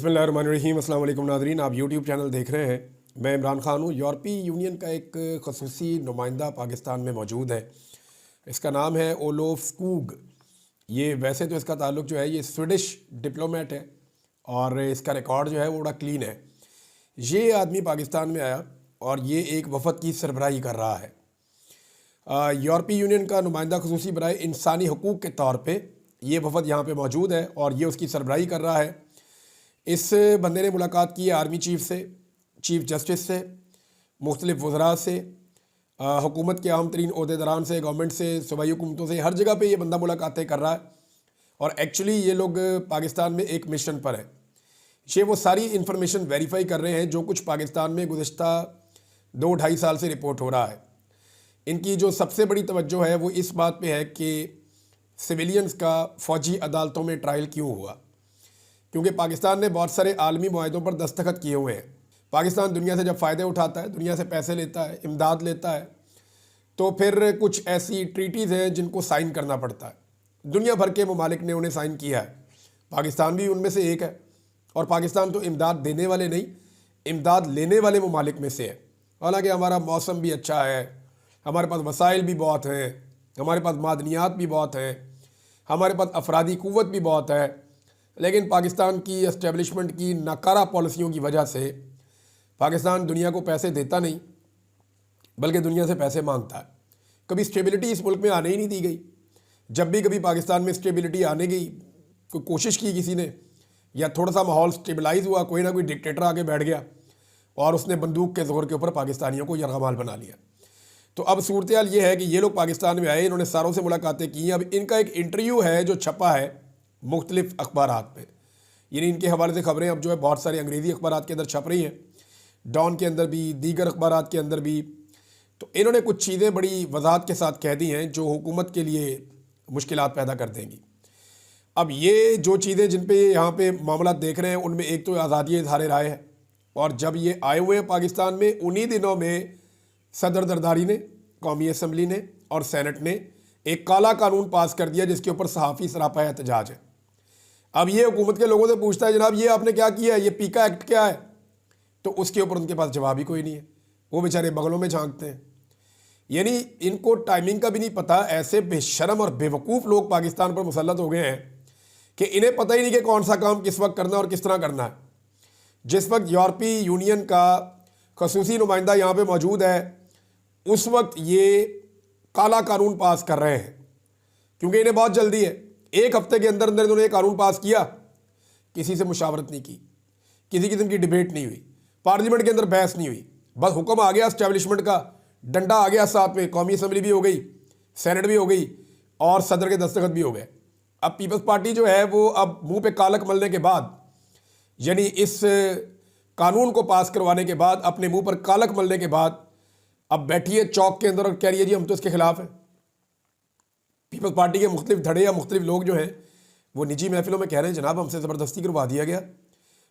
बिस्मिल्लाहिर्रहमानिर्रहीम। अस्सलाम वालेकुम नाज़रीन, आप यूट्यूब चैनल देख रहे हैं। मैं इमरान ख़ान हूँ। यूरोपीय यूनियन का एक ख़ुसूसी नुमाइंदा पाकिस्तान में मौजूद है। इसका नाम है ओलोफ स्कूग। ये वैसे तो इसका ताल्लुक़ जो है ये स्वीडिश डिप्लोमेट है और इसका रिकॉर्ड जो है वो बड़ा क्लीन है। ये आदमी पाकिस्तान में आया और ये एक वफ़द की सरबराही कर रहा है। यूरोपीय यूनियन का नुमाइंदा ख़ुसूसी बराए इंसानी हकूक़ के तौर पर ये वफ़द यहाँ पर मौजूद है और ये उसकी सरबराही कर रहा है। इस बंदे ने मुलाकात की है आर्मी चीफ से, चीफ जस्टिस से, मुख्तलिफ़ वज़रा से, हुकूमत के अहम तरीन ओहदेदारान से, गवर्नमेंट से, सूबाई हुकूमतों से, हर जगह पे ये बंदा मुलाकातें कर रहा है। और एक्चुअली ये लोग पाकिस्तान में एक मिशन पर है। ये वो सारी इन्फॉर्मेशन वेरीफाई कर रहे हैं जो कुछ पाकिस्तान में गुज़िश्ता 2-2.5 साल से रिपोर्ट हो रहा है। इनकी जो सबसे बड़ी तवज्जो है वो इस बात पे है कि सिविलियंस का फ़ौजी अदालतों में ट्रायल क्यों हुआ, क्योंकि पाकिस्तान ने बहुत सारे आलमी मुआहदों पर दस्तखत किए हुए हैं। पाकिस्तान दुनिया से जब फ़ायदे उठाता है, दुनिया से पैसे लेता है, इमदाद लेता है, तो फिर कुछ ऐसी ट्रीटीज़ हैं जिनको साइन करना पड़ता है। दुनिया भर के ममालिक ने उन्हें साइन किया है, पाकिस्तान भी उनमें से एक है। और पाकिस्तान तो इमदाद देने वाले नहीं, इमदाद लेने वाले ममालिक में से है। हालांकि हमारा मौसम भी अच्छा है, हमारे पास वसाइल भी बहुत हैं, हमारे पास मादनियात भी बहुत हैं, हमारे पास अफरादी क़ुव्वत भी बहुत है, लेकिन पाकिस्तान की एस्टेब्लिशमेंट की नाकारा पॉलिसियों की वजह से पाकिस्तान दुनिया को पैसे देता नहीं, बल्कि दुनिया से पैसे मांगता है। कभी स्टेबिलिटी इस मुल्क में आने ही नहीं दी गई। जब भी कभी पाकिस्तान में स्टेबिलिटी आने गई, कोई कोशिश की किसी ने, या थोड़ा सा माहौल स्टेबलाइज हुआ, कोई ना कोई डिक्टेटर आके बैठ गया और उसने बंदूक के ज़ोर के ऊपर पाकिस्तानियों को यरगमाल बना लिया। तो अब सूरत हाल ये है कि ये लोग पाकिस्तान में आए, इन्होंने सारों से मुलाकातें की। अब इनका एक इंटरव्यू है जो छपा है मुख्तलिफ़ अखबारात में, यानी इनके हवाले से ख़बरें अब जो है बहुत सारी अंग्रेज़ी अखबारात के अंदर छप रही हैं, डॉन के अंदर भी, दीगर अखबारात के अंदर भी। तो इन्होंने कुछ चीज़ें बड़ी वजाहत के साथ कह दी हैं जो हुकूमत के लिए मुश्किलात पैदा कर देंगी। अब ये जो चीज़ें जिन पे यहाँ पे मामला देख रहे हैं उनमें एक तो आज़ादी इज़हार राय है, और जब ये आए हुए हैं पाकिस्तान में उन्हीं दिनों में सदर जरदारी ने, कौमी असम्बली ने और सैनट ने एक काला कानून पास कर दिया जिसके ऊपर सहाफ़ी सरापा एहतजाज है। अब ये हुकूमत के लोगों से पूछता है, जनाब ये आपने क्या किया है, ये पीका एक्ट क्या है, तो उसके ऊपर उनके पास जवाब ही कोई नहीं है। वो बेचारे बगलों में झांकते हैं। यानी इनको टाइमिंग का भी नहीं पता। ऐसे बेशरम और बेवकूफ़ लोग पाकिस्तान पर मुसल्लत हो गए हैं कि इन्हें पता ही नहीं कि कौन सा काम किस वक्त करना और किस तरह करना है। जिस वक्त यूरोपीय यूनियन का खसूसी नुमाइंदा यहाँ पर मौजूद है, उस वक्त ये काला कानून पास कर रहे हैं, क्योंकि इन्हें बहुत जल्दी है। 1 हफ्ते के अंदर अंदर इन्होंने कानून पास किया, किसी से मुशावरत नहीं की, किसी किस्म की डिबेट नहीं हुई, पार्लियामेंट के अंदर बहस नहीं हुई, बस हुक्म आ गया एस्टैब्लिशमेंट का, डंडा आ गया साथ में, कौमी असम्बली भी हो गई, सेनेट भी हो गई और सदर के दस्तखत भी हो गए। अब पीपल्स पार्टी जो है वो अब मुंह पे कालक मलने के बाद, यानी इस कानून को पास करवाने के बाद, अपने मुँह पर कालक मलने के बाद अब बैठी है चौक के अंदर और कह रही है जी हम तो इसके खिलाफ हैं। पीपल्स पार्टी के मुख्तलिफ धड़े या मुख्तलिफ लोग जो हैं वो निजी महफिलों में कह रहे हैं जनाब हमसे ज़बरदस्ती करवा दिया गया,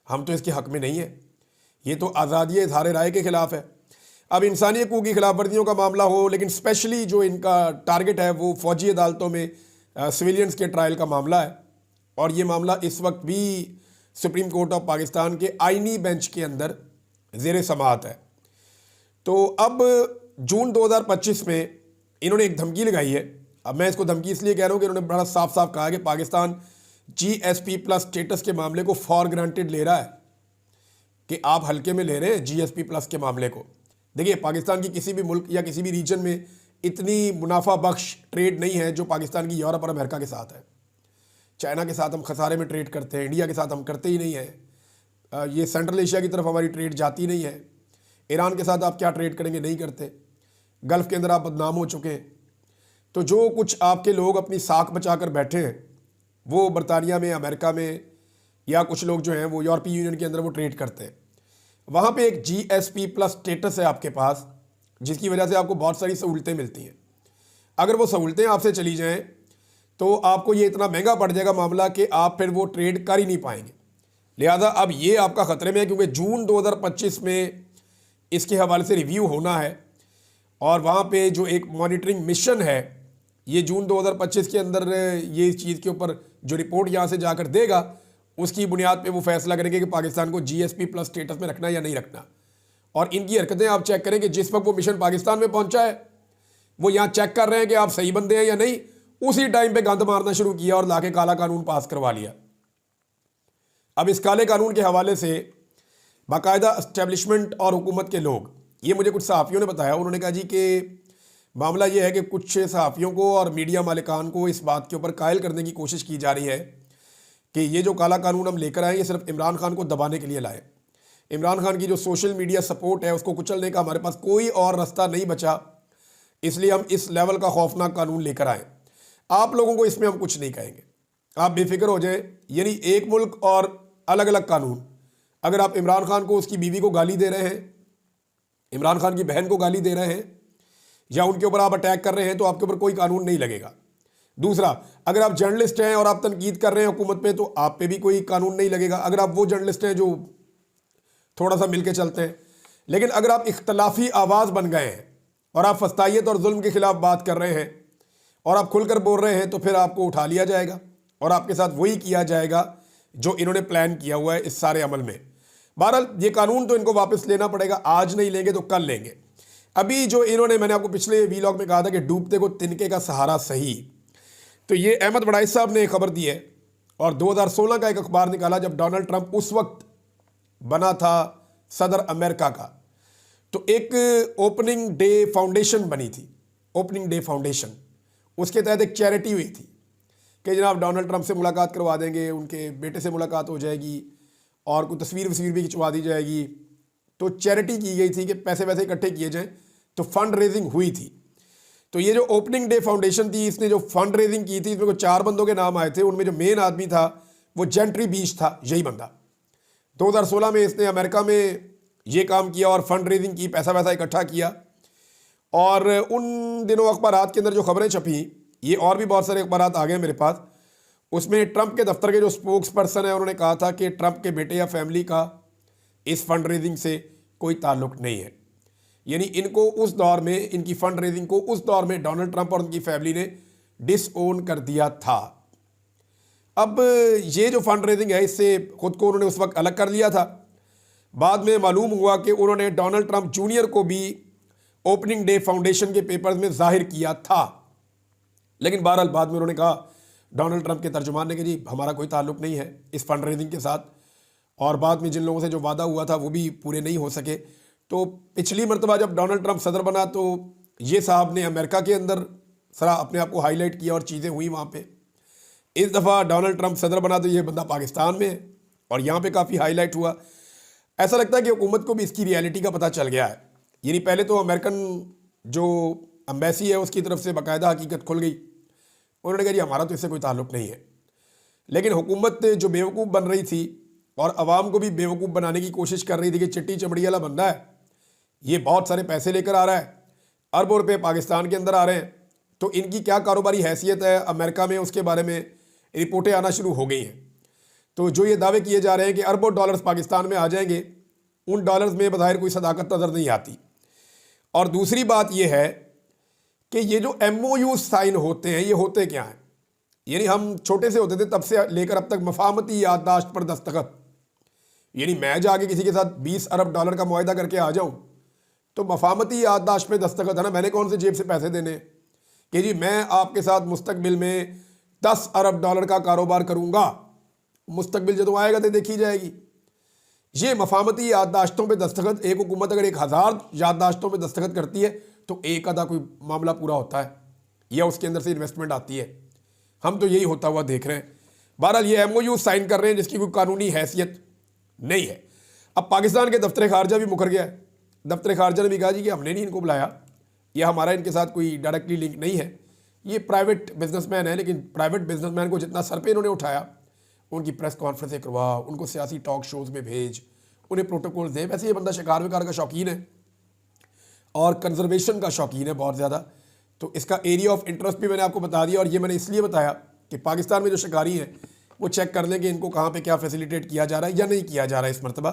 हम तो इसके हक़ में नहीं है, ये तो आज़ादी इज़हार राय के ख़िलाफ़ है। अब इंसानी हकूक़ की खिलाफ वर्जियों का मामला हो, लेकिन स्पेशली जो इनका टारगेट है वो फ़ौजी अदालतों में सिविलियंस के ट्रायल का मामला है। और ये मामला इस वक्त भी सुप्रीम कोर्ट ऑफ पाकिस्तान के आइनी बेंच के अंदर ज़ेर समाअत है। तो अब जून 2025 में इन्होंने एक धमकी लगाई है। अब मैं इसको धमकी इसलिए कह रहा हूँ कि इन्होंने बड़ा साफ साफ कहा कि पाकिस्तान GSP+ स्टेटस के मामले को फॉर ग्रांटेड ले रहा है, कि आप हल्के में ले रहे हैं GSP+ के मामले को। देखिए, पाकिस्तान की किसी भी मुल्क या किसी भी रीजन में इतनी मुनाफा बख्श ट्रेड नहीं है जो पाकिस्तान की यूरोप और अमेरिका के साथ है। चाइना के साथ हम खसारे में ट्रेड करते हैं, इंडिया के साथ हम करते ही नहीं हैं। ये सेंट्रल एशिया की तरफ हमारी ट्रेड जाती नहीं है। ईरान के साथ आप क्या ट्रेड करेंगे, नहीं करते। गल्फ़ के अंदर आप बदनाम हो चुके हैं। तो जो कुछ आपके लोग अपनी साख बचा कर बैठे हैं वो बरतानिया में, अमेरिका में, या कुछ लोग जो हैं वो यूरोपीय यूनियन के अंदर वो ट्रेड करते हैं। वहाँ पे एक GSP+ स्टेटस है आपके पास, जिसकी वजह से आपको बहुत सारी सहूलतें मिलती हैं। अगर वो सहूलतें आपसे चली जाएं तो आपको ये इतना महंगा पड़ जाएगा मामला कि आप फिर वो ट्रेड कर ही नहीं पाएंगे। लिहाजा अब ये आपका ख़तरे में है, क्योंकि जून 2025 में इसके हवाले से रिव्यू होना है और वहाँ पे जो एक मॉनिटरिंग मिशन है ये जून 2025 के अंदर ये इस चीज़ के ऊपर जो रिपोर्ट यहाँ से जाकर देगा उसकी बुनियाद पे वो फैसला करेंगे कि पाकिस्तान को जीएसपी प्लस स्टेटस में रखना या नहीं रखना। और इनकी हरकतें आप चेक करें कि जिस वक्त वो मिशन पाकिस्तान में पहुंचा है, वो यहाँ चेक कर रहे हैं कि आप सही बंदे हैं या नहीं, उसी टाइम पे गंद मारना शुरू किया और लाके काला कानून पास करवा लिया। अब इस काले कानून के हवाले से बाकायदा एस्टेब्लिशमेंट और हुकूमत के लोग, ये मुझे कुछ सहाफ़ियों ने बताया, उन्होंने कहा जी कि मामला ये है कि कुछ सहाफ़ियों को और मीडिया मालिकान को इस बात के ऊपर कायल करने की कोशिश की जा रही है कि ये जो काला कानून हम लेकर आए ये सिर्फ इमरान खान को दबाने के लिए लाए। इमरान खान की जो सोशल मीडिया सपोर्ट है उसको कुचलने का हमारे पास कोई और रास्ता नहीं बचा, इसलिए हम इस लेवल का खौफनाक कानून लेकर आए। आप लोगों को इसमें हम कुछ नहीं कहेंगे, आप बेफिक्र हो जाएं। यानी एक मुल्क और अलग अलग कानून। अगर आप इमरान खान को उसकी बीवी को गाली दे रहे हैं, इमरान खान की बहन को गाली दे रहे हैं या उनके ऊपर आप अटैक कर रहे हैं तो आपके ऊपर कोई कानून नहीं लगेगा। दूसरा, अगर आप जर्नलिस्ट हैं और आप तनकीद कर रहे हैं हुकूमत पे तो आप पे भी कोई कानून नहीं लगेगा, अगर आप वो जर्नलिस्ट हैं जो थोड़ा सा मिलके चलते हैं। लेकिन अगर आप इख्तलाफी आवाज़ बन गए हैं और आप फस्तायत और जुल्म के खिलाफ बात कर रहे हैं और आप खुलकर बोल रहे हैं तो फिर आपको उठा लिया जाएगा और आपके साथ वही किया जाएगा जो इन्होंने प्लान किया हुआ है इस सारे अमल में। बहरहाल ये कानून तो इनको वापस लेना पड़ेगा, आज नहीं लेंगे तो कल लेंगे। अभी जो इन्होंने, मैंने आपको पिछले वीलॉग में कहा था कि डूबते को तिनके का सहारा सही, तो ये अहमद बड़ाइश साहब ने एक खबर दी है और 2016 का एक अखबार निकाला जब डोनाल्ड ट्रंप उस वक्त बना था सदर अमेरिका का, तो एक ओपनिंग डे फाउंडेशन बनी थी, ओपनिंग डे फाउंडेशन। उसके तहत एक चैरिटी हुई थी कि जनाब डोनाल्ड ट्रंप से मुलाकात करवा देंगे, उनके बेटे से मुलाकात हो जाएगी और कोई तस्वीर वस्वीर भी खिंचवा दी जाएगी। तो चैरिटी की गई थी कि पैसे वैसे इकट्ठे किए जाएं, तो फंड रेजिंग हुई थी। तो ये जो ओपनिंग डे फाउंडेशन थी, इसने जो फंड रेजिंग की थी, इसमें को 4 बंदों के नाम आए थे। उनमें जो मेन आदमी था वो जेंट्री बीच था, यही बंदा। 2016 में इसने अमेरिका में ये काम किया और फंड रेजिंग की, पैसा वैसा इकट्ठा किया। और उन दिनों अखबारात के अंदर जो खबरें छपी, ये और भी बहुत सारे अखबारात आ गए मेरे पास, उसमें ट्रंप के दफ्तर के जो स्पोक्स पर्सन है उन्होंने कहा था कि ट्रंप के बेटे या फैमिली का इस फंड रेजिंग से कोई ताल्लुक नहीं है। यानी इनको उस दौर में, इनकी फंड रेजिंग को उस दौर में डोनाल्ड ट्रंप और उनकी फैमिली ने डिसओन कर दिया था। अब ये जो फंड रेजिंग है इससे खुद को उन्होंने उस वक्त अलग कर लिया था। बाद में मालूम हुआ कि उन्होंने डोनाल्ड ट्रंप जूनियर को भी ओपनिंग डे फाउंडेशन के पेपर्स में जाहिर किया था। लेकिन बहरहाल बाद में उन्होंने कहा, डोनाल्ड ट्रंप के तर्जुमान ने, कि जी हमारा कोई ताल्लुक नहीं है इस फंड रेजिंग के साथ, और बाद में जिन लोगों से जो वादा हुआ था वो भी पूरे नहीं हो सके। तो पिछली मरतबा जब डोनाल्ड ट्रंप सदर बना तो ये साहब ने अमेरिका के अंदर सरा अपने आप को हाईलाइट किया और चीज़ें हुई वहाँ पे। इस दफ़ा डोनाल्ड ट्रंप सदर बना तो ये बंदा पाकिस्तान में है और यहाँ पे काफ़ी हाईलाइट हुआ। ऐसा लगता है कि हुकूमत को भी इसकी रियलिटी का पता चल गया है। यानी पहले तो अमेरिकन जो एम्बेसी है उसकी तरफ से बाकायदा हकीकत खुल गई, उन्होंने कहा जी हमारा तो इससे कोई ताल्लुक नहीं है। लेकिन हुकूमत जो बेवकूफ़ बन रही थी और आवाम को भी बेवकूफ़ बनाने की कोशिश कर रही थी कि चिट्टी चमड़ी वाला बंदा है, ये बहुत सारे पैसे लेकर आ रहा है, अरबों रुपये पाकिस्तान के अंदर आ रहे हैं, तो इनकी क्या कारोबारी हैसियत है अमेरिका में, उसके बारे में रिपोर्टें आना शुरू हो गई हैं। तो जो ये दावे किए जा रहे हैं कि अरबों डॉलर्स पाकिस्तान में आ जाएंगे, उन डॉलर्स में बज़ाहिर कोई सदाकत नज़र नहीं आती। और दूसरी बात यह है कि ये जो MOU साइन होते हैं ये होते क्या हैं। यानी हम छोटे से होते थे तब से लेकर अब तक मफाहमती याददाश्त पर दस्तखत, यानी मैं जाके किसी के साथ 20 अरब डॉलर का मुआहदा करके आ जाऊं तो मफाहमती याददाश्त पे दस्तखत है ना, मैंने कौन से जेब से पैसे देने कि जी मैं आपके साथ मुस्तकबिल में 10 अरब डॉलर का कारोबार करूंगा, मुस्तकबिल जो आएगा तो देखी जाएगी। ये मफाहमती याददाश्तों पे दस्तखत, एक हुकूमत अगर 1000 याददाश्तों पे दस्तखत करती है तो एक आधा कोई मामला पूरा होता है या उसके अंदर से इन्वेस्टमेंट आती है। हम तो यही होता हुआ देख रहे हैं। बहरहाल ये MOU साइन कर रहे हैं जिसकी कोई कानूनी हैसियत नहीं है। अब पाकिस्तान के दफ्तर खारजा भी मुकर गया है। दफ्तर खारजा ने भी कहा जी कि हमने नहीं इनको बुलाया, यह हमारा इनके साथ कोई डायरेक्टली लिंक नहीं है, ये प्राइवेट बिजनेसमैन है। लेकिन प्राइवेट बिजनेसमैन को जितना सर पे इन्होंने उठाया, उनकी प्रेस कॉन्फ्रेंसें करवा, उनको सियासी टॉक शोज़ में भेज, उन्हें प्रोटोकॉल दे। वैसे ये बंदा शिकार विकार का शौकीन है और कंजर्वेशन का शौकीन है बहुत ज़्यादा। तो इसका एरिया ऑफ इंटरेस्ट भी मैंने आपको बता दिया, और ये मैंने इसलिए बताया कि पाकिस्तान में जो शिकारी हैं वो चेक कर लें कि इनको कहाँ पे क्या फैसिलिटेट किया जा रहा है या नहीं किया जा रहा है इस मरतबा।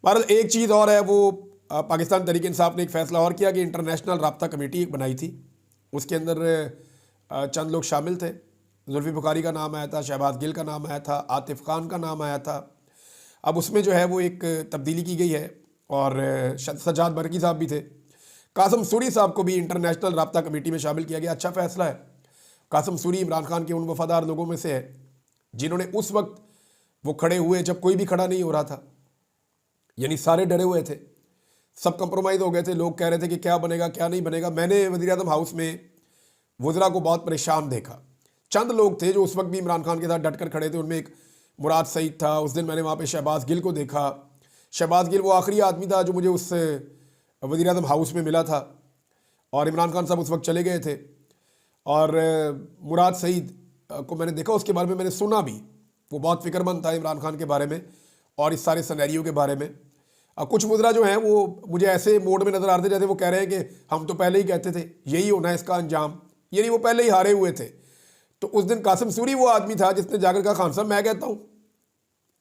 बहरहाल एक चीज़ और है, वो पाकिस्तान तहरीक इंसाफ ने एक फ़ैसला और किया कि इंटरनेशनल राब्ता कमेटी एक बनाई थी, उसके अंदर चंद लोग शामिल थे जुल्फी बुखारी का नाम आया था, शहबाज गिल का नाम आया था, आतिफ खान का नाम आया था। अब उसमें जो है वो एक तब्दीली की गई है और सज्जाद बरकी साहब भी थे। कासिम सूरी साहब को भी इंटरनेशनल राब्ता कमेटी में शामिल किया गया। अच्छा फैसला है। कासिम सूरी इमरान खान के उन वफादार लोगों में से है जिन्होंने उस वक्त वो खड़े हुए जब कोई भी खड़ा नहीं हो रहा था, यानी सारे डरे हुए थे, सब कंप्रोमाइज़ हो गए थे। लोग कह रहे थे कि क्या बनेगा क्या नहीं बनेगा। मैंने वज़ीर-ए-आज़म हाउस में वज़रा को बहुत परेशान देखा। चंद लोग थे जो उस वक्त भी इमरान खान के साथ डट कर खड़े थे। उनमें एक मुराद सईद था। उस दिन मैंने वहाँ पे शहबाज गिल को देखा। शहबाज गिल वो आखिरी आदमी था जो मुझे उस वज़ीर-ए-आज़म हाउस में मिला था और इमरान खान साहब उस वक्त चले गए थे। और मुराद सईद को मैंने देखा, उसके बारे में मैंने सुना भी। वो बहुत फ़िक्रमंद था इमरान खान के बारे में और इस सारे सिनेरियो के बारे में। कुछ मुद्रा जो हैं वो मुझे ऐसे मोड में नज़र आ रहे थे जैसे वो कह रहे हैं कि हम तो पहले ही कहते थे यही होना है इसका अंजाम, यानी वो पहले ही हारे हुए थे। तो उस दिन कासिम सूरी वो आदमी था जिसने जाकर कहा खान साहब मैं कहता हूँ,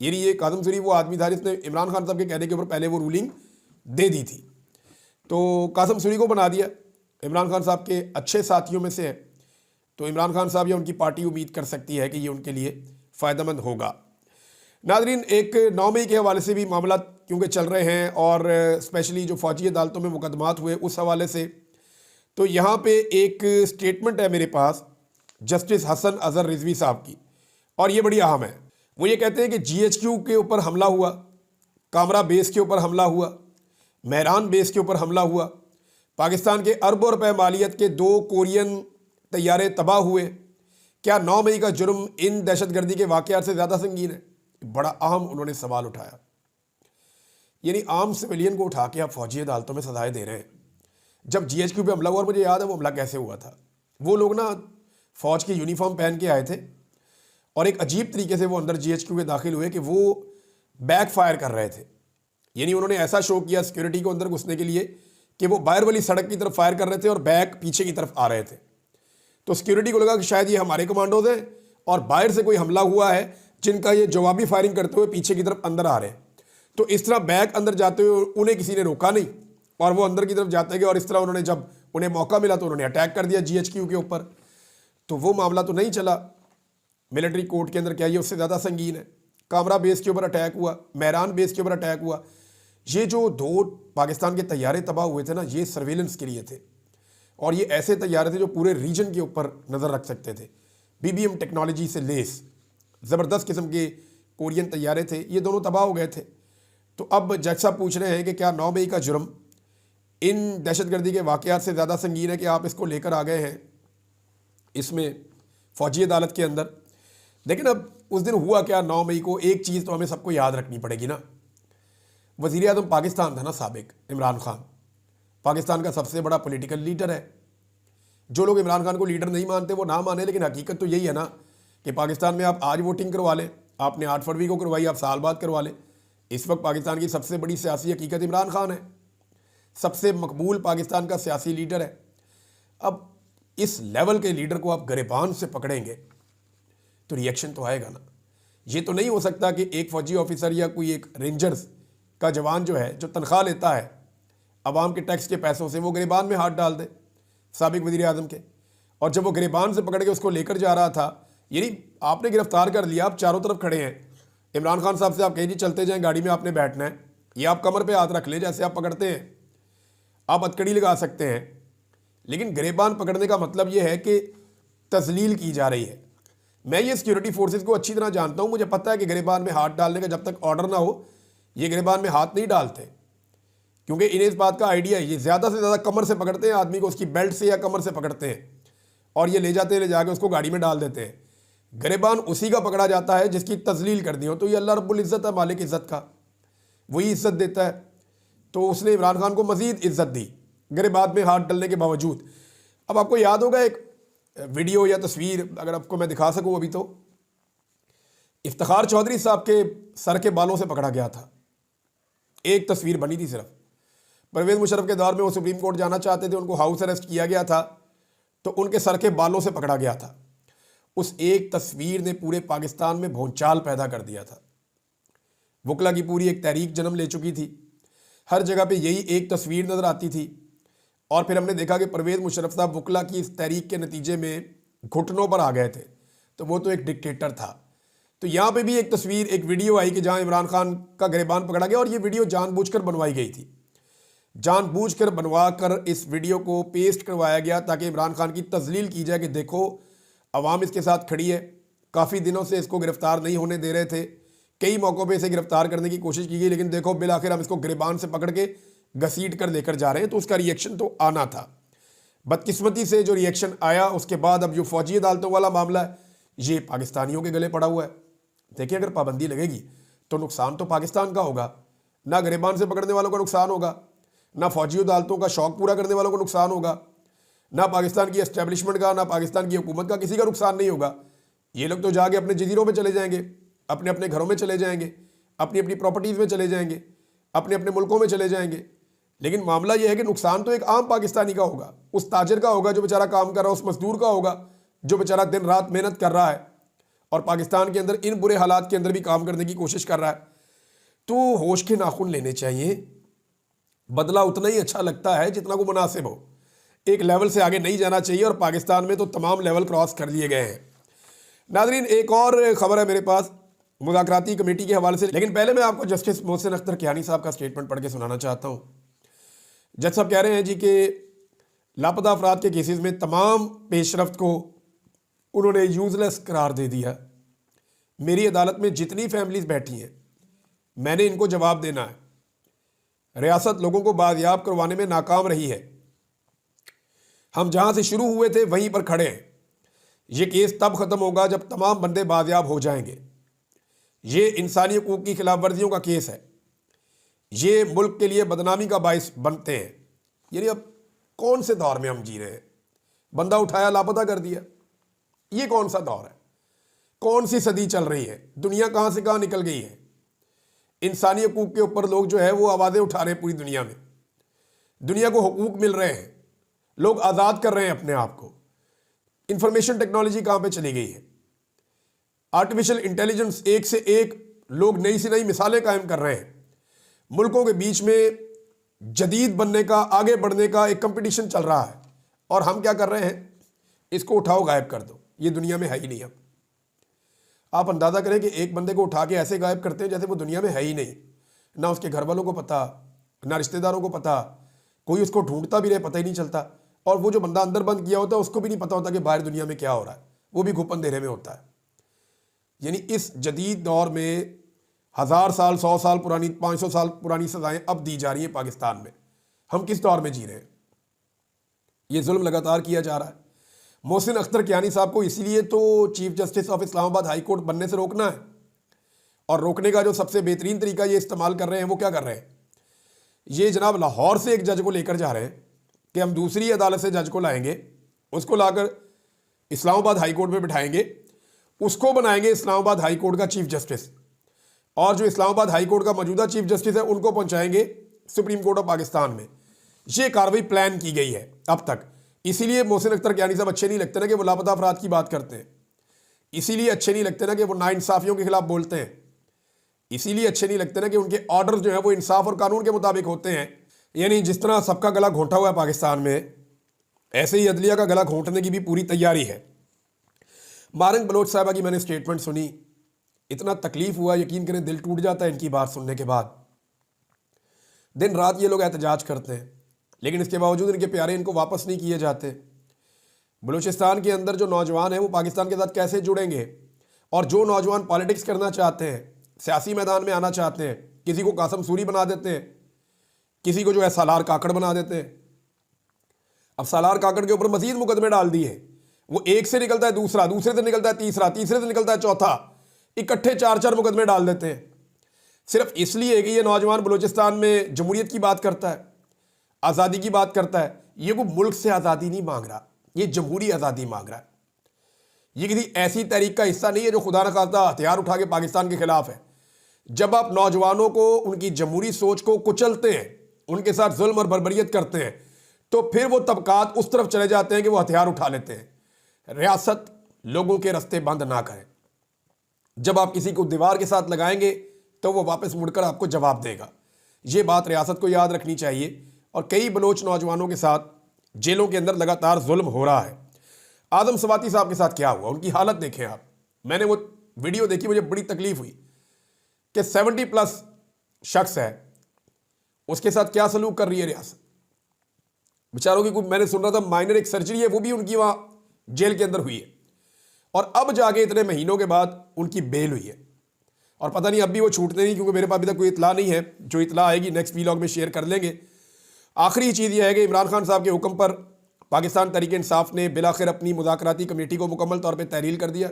यानी ये कासिम सूरी वो आदमी था जिसने इमरान खान साहब के कहने के ऊपर पहले वो रूलिंग दे दी थी। तो कासिम सूरी को बना दिया। इमरान खान साहब के अच्छे साथियों में से है, तो इमरान खान साहब या उनकी पार्टी उम्मीद कर सकती है कि ये उनके लिए फ़ायदेमंद होगा। नाज़रीन, एक 9 मई के हवाले से भी मामला क्योंकि चल रहे हैं और स्पेशली जो फ़ौजी अदालतों में मुकदमात हुए उस हवाले से, तो यहाँ पे एक स्टेटमेंट है मेरे पास जस्टिस हसन अज़हर रिजवी साहब की और ये बड़ी अहम है। वो ये कहते हैं कि GHQ के ऊपर हमला हुआ, कामरा बेस के ऊपर हमला हुआ, मेहरान बेस के ऊपर हमला हुआ, पाकिस्तान के अरबों रुपए मालियत के 2 कोरियन तैयारे तबाह हुए। क्या 9 मई का जुर्म इन दहशतगर्दी के वाक़यात से ज़्यादा संगीन है? बड़ा अहम उन्होंने सवाल उठाया। यानी आम सिविलियन को उठा के आप फौजी अदालतों में सजाएं दे रहे हैं। जब GHQ पे हमला हुआ, और मुझे याद है वो हमला कैसे हुआ था। वो लोग ना फ़ौज की यूनिफॉर्म पहन के आए थे और एक अजीब तरीके से वो अंदर GHQ के दाखिल हुए कि वो बैक फायर कर रहे थे। यानी उन्होंने ऐसा शो किया सिक्योरिटी को अंदर घुसने के लिए कि वो बाहर वाली सड़क की तरफ फायर कर रहे थे और बैक पीछे की तरफ आ रहे थे। तो सिक्योरिटी को लगा कि शायद ये हमारे कमांडोज हैं और बाहर से कोई हमला हुआ है जिनका ये जवाबी फायरिंग करते हुए पीछे की तरफ अंदर आ रहे हैं। तो इस तरह बैक अंदर जाते हुए उन्हें किसी ने रोका नहीं और वो अंदर की तरफ जाते गए और इस तरह उन्होंने जब उन्हें मौका मिला तो उन्होंने अटैक कर दिया GHQ के ऊपर। तो वो मामला तो नहीं चला मिलिट्री कोर्ट के अंदर, क्या ये उससे ज़्यादा संगीन है? कामरा बेस के ऊपर अटैक हुआ, मेहरान बेस के ऊपर अटैक हुआ। ये जो 2 पाकिस्तान के तैयारे तबाह हुए थे ना, ये सर्वेलेंस के लिए थे और ये ऐसे तैयारे थे जो पूरे रीजन के ऊपर नज़र रख सकते थे। BBM टेक्नोलॉजी से लेस ज़बरदस्त किस्म के कोरियन तैयारे थे, ये दोनों तबाह हो गए थे। तो अब जज साहब पूछ रहे हैं कि क्या 9 मई का जुर्म इन दहशतगर्दी के वाक़यात से ज़्यादा संगीन है कि आप इसको लेकर आ गए हैं इसमें फ़ौजी अदालत के अंदर। लेकिन अब उस दिन हुआ क्या 9 मई को, एक चीज़ तो हमें सबको याद रखनी पड़ेगी ना। वज़ीर-ए-आज़म पाकिस्तान था ना साबिक, इमरान खान पाकिस्तान का सबसे बड़ा पॉलिटिकल लीडर है। जो लोग इमरान खान को लीडर नहीं मानते वो ना माने, लेकिन हकीकत तो यही है ना कि पाकिस्तान में आप आज वोटिंग करवा लें, आपने 8 फरवरी को करवाई, आप साल बाद करवा लें। इस वक्त पाकिस्तान की सबसे बड़ी सियासी हकीकत इमरान खान है, सबसे मकबूल पाकिस्तान का सियासी लीडर है। अब इस लेवल के लीडर को आप गरेबान से पकड़ेंगे तो रिएक्शन तो आएगा ना। ये तो नहीं हो सकता कि एक फ़ौजी ऑफिसर या कोई एक रेंजर्स का जवान जो है, जो तनख्वाह लेता है आवाम के टैक्स के पैसों से, वो गरेबान में हाथ डाल दे साबिक वज़ीर-ए-आज़म के। और जब वो गरेबान से पकड़ के उसको लेकर जा रहा था, यानी आपने गिरफ्तार कर लिया, आप चारों तरफ खड़े हैं, इमरान खान साहब से आप कहें जी चलते जाएं, गाड़ी में आपने बैठना है, ये आप कमर पे हाथ रख लें जैसे आप पकड़ते हैं, आप हथकड़ी लगा सकते हैं। लेकिन गिरबान पकड़ने का मतलब ये है कि तजलील की जा रही है। मैं ये सिक्योरिटी फोर्सेस को अच्छी तरह जानता हूँ, मुझे पता है कि गिरबान में हाथ डालने का जब तक ऑर्डर ना हो ये गिरबान में हाथ नहीं डालते, क्योंकि इन्हें इस बात का आइडिया है। ये ज़्यादा से ज़्यादा कमर से पकड़ते हैं आदमी को, उसकी बेल्ट से या कमर से पकड़ते हैं और ये ले जाते हैं, ले जाके उसको गाड़ी में डाल देते हैं। गिरबान उसी का पकड़ा जाता है जिसकी तजलील कर दी हो। तो ये अल्लाह रब्बुल इज़्ज़त है, मालिक इज़्ज़त का, वही इज़्ज़त देता है। तो उसने इमरान खान को मज़ीद इज़्ज़त दी गिरबान में हाथ डालने के बावजूद। अब आपको याद होगा एक वीडियो या तस्वीर, अगर आपको मैं दिखा सकूँ अभी, तो इफ्तिखार चौधरी साहब के सर के बालों से पकड़ा गया था। एक तस्वीर बनी थी सिर्फ। परवेज़ मुशर्रफ के दौर में वो सुप्रीम कोर्ट जाना चाहते थे, उनको हाउस अरेस्ट किया गया था, तो उनके सर के बालों से पकड़ा गया था। उस एक तस्वीर ने पूरे पाकिस्तान में भौचाल पैदा कर दिया था। वकला की पूरी एक तहरीक जन्म ले चुकी थी, हर जगह पे यही एक तस्वीर नज़र आती थी। और फिर हमने देखा कि परवेज़ मुशर्रफ साहब वकला की इस तहरीक के नतीजे में घुटनों पर आ गए थे। तो वो तो एक डिक्टेटर था। तो यहाँ पे भी एक तस्वीर, एक वीडियो आई कि जहाँ इमरान खान का गिरबान पकड़ा गया, और ये वीडियो जानबूझकर बनवाई गई थी। जानबूझकर बनवा कर इस वीडियो को पेस्ट करवाया गया ताकि इमरान खान की तजलील की जाए कि देखो अवाम इसके साथ खड़ी है। काफ़ी दिनों से इसको गिरफ्तार नहीं होने दे रहे थे, कई मौक़ों पे इसे गिरफ्तार करने की कोशिश की गई, लेकिन देखो बिल आखिर हम इसको गिरबान से पकड़ के घसीट कर लेकर जा रहे हैं। तो उसका रिएक्शन तो आना था। बदकिस्मती से जो रिएक्शन आया, उसके बाद अब जो फ़ौजी अदालतों वाला मामला है ये पाकिस्तानियों के गले पड़ा हुआ है। देखिए, अगर पाबंदी लगेगी तो नुकसान तो पाकिस्तान का होगा, ना गिरबान से पकड़ने वालों का नुकसान होगा, ना फ़ौजी अदालतों का शौक पूरा करने वालों को नुकसान होगा, ना पाकिस्तान की एस्टेब्लिशमेंट का, ना पाकिस्तान की हुकूमत का, किसी का नुकसान नहीं होगा। ये लोग तो जाके अपने जजीरों में चले जाएंगे, अपने अपने घरों में चले जाएंगे, अपनी अपनी प्रॉपर्टीज़ में चले जाएंगे, अपने अपने मुल्कों में चले जाएंगे। लेकिन मामला यह है कि नुकसान तो एक आम पाकिस्तानी का होगा, उस ताजर का होगा जो बेचारा काम कर रहा है, उस मजदूर का होगा जो बेचारा दिन रात मेहनत कर रहा है और पाकिस्तान के अंदर इन बुरे हालात के अंदर भी काम करने की कोशिश कर रहा है। तो होश के नाखून लेने चाहिए। बदला उतना ही अच्छा लगता है जितना को मुनासिब हो। एक लेवल से आगे नहीं जाना चाहिए, और पाकिस्तान में तो तमाम लेवल क्रॉस कर लिए गए हैं। नाज़रीन, एक और ख़बर है मेरे पास मुज़ाकराती कमेटी के हवाले से, लेकिन पहले मैं आपको जस्टिस मोहसिन अख्तर कियानी साहब का स्टेटमेंट पढ़ के सुनाना चाहता हूँ। जज साहब कह रहे हैं जी कि लापता अफराद के केसेस में तमाम पेशरफ्त को उन्होंने यूज़लेस करार दे दिया। मेरी अदालत में जितनी फैमिलीज़ बैठी हैं मैंने इनको जवाब देना है। रियासत लोगों को बाजियाब करवाने में नाकाम रही है। हम जहाँ से शुरू हुए थे वहीं पर खड़े हैं। ये केस तब ख़त्म होगा जब तमाम बंदे बाजियाब हो जाएंगे। ये इंसानी हकूक़ की खिलाफ वर्जियों का केस है। ये मुल्क के लिए बदनामी का बाइस बनते हैं। यानी अब कौन से दौर में हम जी रहे हैं? बंदा उठाया लापता कर दिया, ये कौन सा दौर है? कौन सी सदी चल रही है? दुनिया कहाँ से कहाँ निकल गई है? इंसानी हकूक़ के ऊपर लोग जो है वो आवाज़ें उठा रहे हैं पूरी दुनिया में। दुनिया को हकूक़ मिल रहे हैं, लोग आज़ाद कर रहे हैं अपने आप को। इंफॉर्मेशन टेक्नोलॉजी कहाँ पे चली गई है? आर्टिफिशियल इंटेलिजेंस, एक से एक लोग नई से नई मिसालें कायम कर रहे हैं। मुल्कों के बीच में जदीद बनने का, आगे बढ़ने का एक कंपटीशन चल रहा है, और हम क्या कर रहे हैं? इसको उठाओ, गायब कर दो, ये दुनिया में है ही नहीं। अब आप अंदाज़ा करें कि एक बंदे को उठा के ऐसे गायब करते हैं जैसे वो दुनिया में है ही नहीं। ना उसके घर वालों को पता, ना रिश्तेदारों को पता, कोई उसको ढूंढता भी रहे पता ही नहीं चलता। और वो जो बंदा अंदर बंद किया होता है उसको भी नहीं पता होता कि बाहर दुनिया में क्या हो रहा है, वो भी घुप अंधेरे में होता है। यानी इस जदीद दौर में 1000 साल, 100 साल पुरानी, 500 साल पुरानी सजाएं अब दी जा रही हैं पाकिस्तान में। हम किस दौर में जी रहे हैं? ये जुल्म लगातार किया जा रहा है। मोहसिन अख्तर कियानी साहब को इसीलिए तो chief justice of Islamabad high court बनने से रोकना है, और रोकने का जो सबसे बेहतरीन तरीका ये इस्तेमाल कर रहे हैं, वो क्या कर रहे हैं? ये जनाब लाहौर से एक जज को लेकर जा रहे हैं कि हम दूसरी अदालत से जज को लाएंगे, उसको लाकर इस्लामाबाद हाई कोर्ट में बिठाएंगे, उसको बनाएंगे इस्लामाबाद हाई कोर्ट का चीफ जस्टिस, और जो इस्लामाबाद हाई कोर्ट का मौजूदा चीफ जस्टिस है उनको पहुंचाएंगे सुप्रीम कोर्ट ऑफ पाकिस्तान में। ये कार्रवाई प्लान की गई है अब तक। इसीलिए मोहसिन अख्तर कियानी साहब अच्छे नहीं लगते ना कि वो लापता अफराद की बात करते हैं, इसीलिए अच्छे नहीं लगते ना कि वो नाइंसाफियों के खिलाफ बोलते हैं, इसीलिए अच्छे नहीं लगते ना कि उनके ऑर्डर जो है वो इंसाफ और कानून के मुताबिक होते हैं। यानी जिस तरह सबका गला घोंटा हुआ है पाकिस्तान में, ऐसे ही अदलिया का गला घोंटने की भी पूरी तैयारी है। मारंग बलोच साहबा की मैंने स्टेटमेंट सुनी, इतना तकलीफ हुआ, यकीन करें दिल टूट जाता है इनकी बात सुनने के बाद। दिन रात ये लोग एहतजाज करते हैं, लेकिन इसके बावजूद इनके प्यारे इनको वापस नहीं किए जाते। बलूचिस्तान के अंदर जो नौजवान हैं वो पाकिस्तान के साथ कैसे जुड़ेंगे? और जो नौजवान पॉलिटिक्स करना चाहते हैं, सियासी मैदान में आना चाहते हैं, किसी को कासम सूरी बना देते हैं, किसी को जो है सालार काकड़ बना देते हैं। अब सालार काकड़ के ऊपर मजीद मुकदमे डाल दिए, वो एक से निकलता है दूसरा, दूसरे से निकलता है तीसरा, तीसरे से निकलता है चौथा, इकट्ठे 4-4 मुकदमे डाल देते हैं, सिर्फ इसलिए कि ये नौजवान बलूचिस्तान में जमहूरियत की बात करता है, आज़ादी की बात करता है। ये वो मुल्क से आज़ादी नहीं मांग रहा, ये जमहूरी आज़ादी मांग रहा है। ये किसी ऐसी तहरीक का हिस्सा नहीं है जो खुदा न खास्ता हथियार उठा के पाकिस्तान के खिलाफ है। जब आप नौजवानों को, उनकी जमहूरी सोच को कुचलते हैं, उनके साथ जुल्म और बर्बरियत करते हैं, तो फिर वो तबकात उस तरफ चले जाते हैं कि वो हथियार उठा लेते हैं। रियासत लोगों के रास्ते बंद ना करें। जब आप किसी को दीवार के साथ लगाएंगे तो वो वापस मुड़कर आपको जवाब देगा। ये बात रियासत को याद रखनी चाहिए। और कई बलोच नौजवानों के साथ जेलों के अंदर लगातार जुल्म हो रहा है। आदम सवाती साहब के साथ क्या हुआ, उनकी हालत देखें आप। मैंने वो वीडियो देखी, मुझे बड़ी तकलीफ हुई कि 70+ शख्स है, उसके साथ क्या सलूक कर रही है रियासत। बेचारों की कोई, मैंने सुन रहा था माइनर एक सर्जरी है, वो भी उनकी वहां जेल के अंदर हुई है, और अब जाके इतने महीनों के बाद उनकी बेल हुई है, और पता नहीं अब भी वो छूटते नहीं, क्योंकि मेरे पास अभी तक कोई इतला नहीं है। जो इतला आएगी नेक्स्ट वीलॉग में शेयर कर लेंगे। आखिरी चीज़ यह है कि इमरान खान साहब के हुक्म पर पाकिस्तान तहरीक इंसाफ ने बिलाखिर अपनी मुज़ाकराती कमेटी को मुकम्मल तौर पर तहरील कर दिया।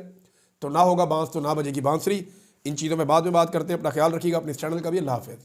तो ना होगा बांस तो ना बजेगी बांसुरी। इन चीज़ों में बाद में बात करते हैं। अपना ख्याल रखिएगा, अपने इस चैनल का भी। अल्लाह हाफ़िज़।